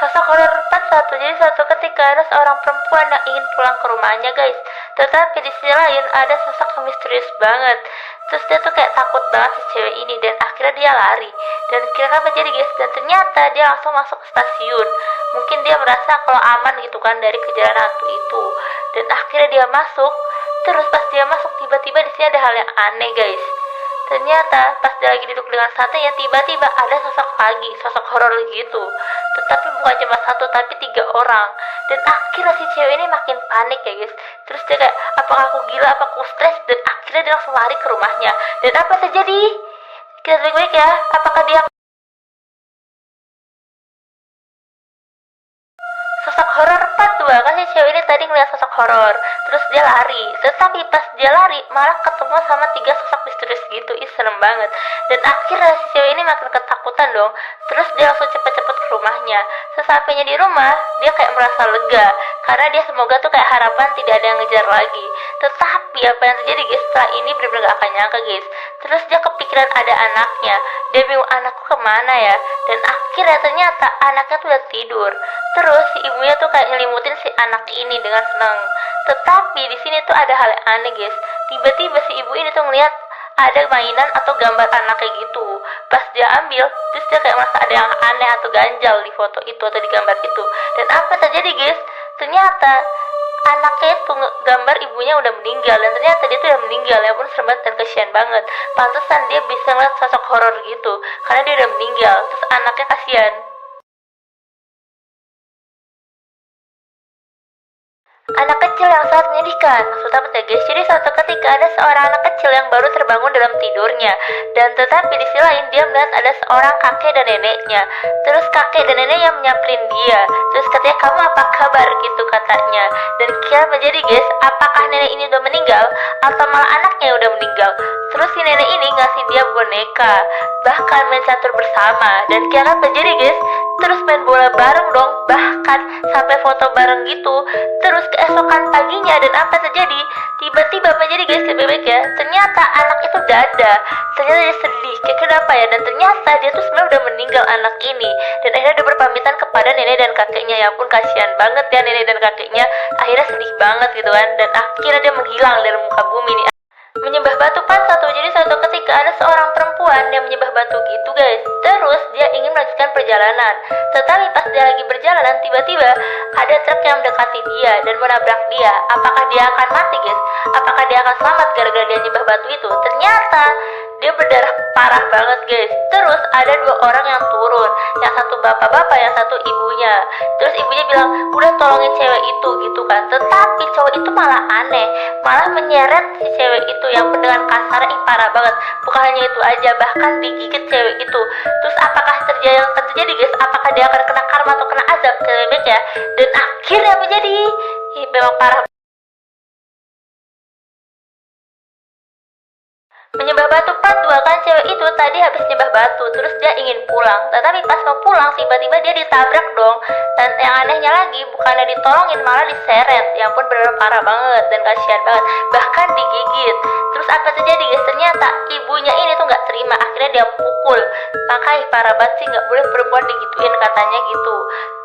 Sosok horor part satu. Jadi suatu ketika ada seorang perempuan yang ingin pulang ke rumahnya guys. Tetapi di sisi lain ada sosok yang misterius banget. Terus dia tuh kayak takut banget si cewek ini dan akhirnya dia lari. Dan kira-kira apa jadi guys? Dan ternyata dia langsung masuk ke stasiun. Mungkin dia merasa kalau aman gitu kan dari kejadian hantu itu. Dan akhirnya dia masuk. Terus pas dia masuk tiba-tiba di sini ada hal yang aneh guys. Ternyata pas dia lagi duduk dengan santai ya tiba-tiba ada sosok horor gitu. Tetapi bukan cuma satu tapi 3 orang. Dan akhirnya si cewek ini makin panik ya guys. Terus dia kayak apakah aku gila, apa aku stres, dan akhirnya dia langsung lari ke rumahnya. Dan apa terjadi? Kita baik-baik ya. Apakah dia sosok horor part 2 kan si cewek ini tadi ngeliat sosok horor terus dia lari, tetapi pas dia lari malah ketemu sama 3 sosok misterius gitu. Serem banget. Dan akhirnya si cewek ini makin ketakutan dong. Terus dia langsung cepet-cepet ke rumahnya. Sesampainya di rumah dia kayak merasa lega karena dia semoga tuh kayak harapan tidak ada yang ngejar lagi. Tetapi apa yang terjadi guys, setelah ini bener-bener gak akan nyangka guys. Terus dia kepikiran ada anaknya. Dia bingung anakku kemana ya. Dan akhirnya ternyata anaknya tuh udah tidur. Terus si ibunya tuh kayak nyelimutin si anak ini dengan senang. Tetapi di sini tuh ada hal yang aneh guys. Tiba-tiba si ibu ini tuh ngeliat ada mainan atau gambar anaknya gitu. Pas dia ambil, terus dia kayak merasa ada yang aneh atau ganjal di foto itu atau di gambar itu. Dan apa terjadi guys? Ternyata anaknya itu gambar ibunya udah meninggal. Dan ternyata dia tuh udah meninggal. Ya pun serem banget dan kasihan banget. Pantesan dia bisa ngeliat sosok horor gitu karena dia udah meninggal. Terus anaknya kasihan. Anak kecil yang sangat menyedihkan. Maksud apa ya guys? Jadi suatu ketika ada seorang anak kecil yang baru terbangun dalam tidurnya. Dan tetapi di sisi lain dia melihat ada seorang kakek dan neneknya. Terus kakek dan nenek yang menyamperin dia. Terus katanya kamu apa kabar gitu katanya. Dan kira menjadi guys, apakah nenek ini udah meninggal atau malah anaknya udah meninggal. Terus si nenek ini ngasih dia boneka, bahkan main catur bersama. Dan kira menjadi guys, terus main bola bareng dong, bahkan sampai foto bareng gitu. Terus keesokan paginya dan apa terjadi? Tiba-tiba menjadi guys bebek ya. Ternyata anak itu udah ada. Ternyata dia sedih. Kayak kenapa ya? Dan ternyata dia tuh sebenarnya udah meninggal anak ini. Dan akhirnya dia berpamitan kepada nenek dan kakeknya. Ya pun kasihan banget ya nenek dan kakeknya. Akhirnya sedih banget gitu kan. Dan akhirnya dia menghilang dari muka bumi nih. Menyembah batu part 1. Jadi suatu ketika ada seorang perempuan yang menyembah batu gitu guys. Terus dia ingin melanjutkan perjalanan. Tetapi pas dia lagi berjalanan tiba-tiba ada truk yang mendekati dia dan menabrak dia. Apakah dia akan mati guys? Apakah dia akan selamat gara-gara dia menyembah batu itu? Ternyata dia berdarah parah banget guys. Terus ada 2 orang yang turun. Yang satu bapak-bapak, yang satu ibunya. Terus ibunya bilang udah tolongin cewek itu gitu kan. Tetapi cowok itu malah aneh, malah menyeret si cewek itu yang dengan kasar. Parah banget. Bukan hanya itu aja, bahkan digigit cewek itu. Terus apakah yang terjadi guys? Apakah dia akan kena karma atau kena azab cewek ya? Dan akhirnya menjadi memang parah. Menyembah batu part 2 kan cewek itu tadi habis nyembah batu. Terus dia ingin pulang. Tetapi pas mau pulang tiba-tiba dia ditabrak dong. Dan yang anehnya lagi bukannya ditolongin malah diseret. Ya ampun bener parah banget dan kasihan banget. Bahkan digigit. Terus apa terjadi guys? Ternyata ibunya ini tuh gak terima. Akhirnya dia pukul. Makanya parah banget sih, gak boleh perempuan digituin katanya gitu.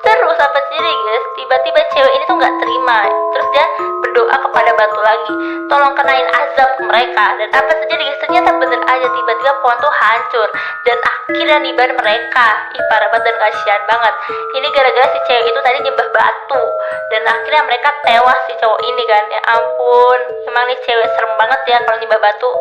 Terus apa terjadi guys? Tiba-tiba cewek ini tuh gak terima. Terus dia berdoa kepada batu lagi, tolong kenain azab mereka. Dan apa terjadi guys? Ternyata bener aja tiba-tiba pohon tuh hancur. Dan akhirnya niban mereka. Parah banget dan kasihan banget. Ini gara-gara si cewek itu tadi nyembah batu. Dan akhirnya mereka tewas si cowok ini kan. Ya ampun, emang nih cewek serem banget ya kalau nyembah batu.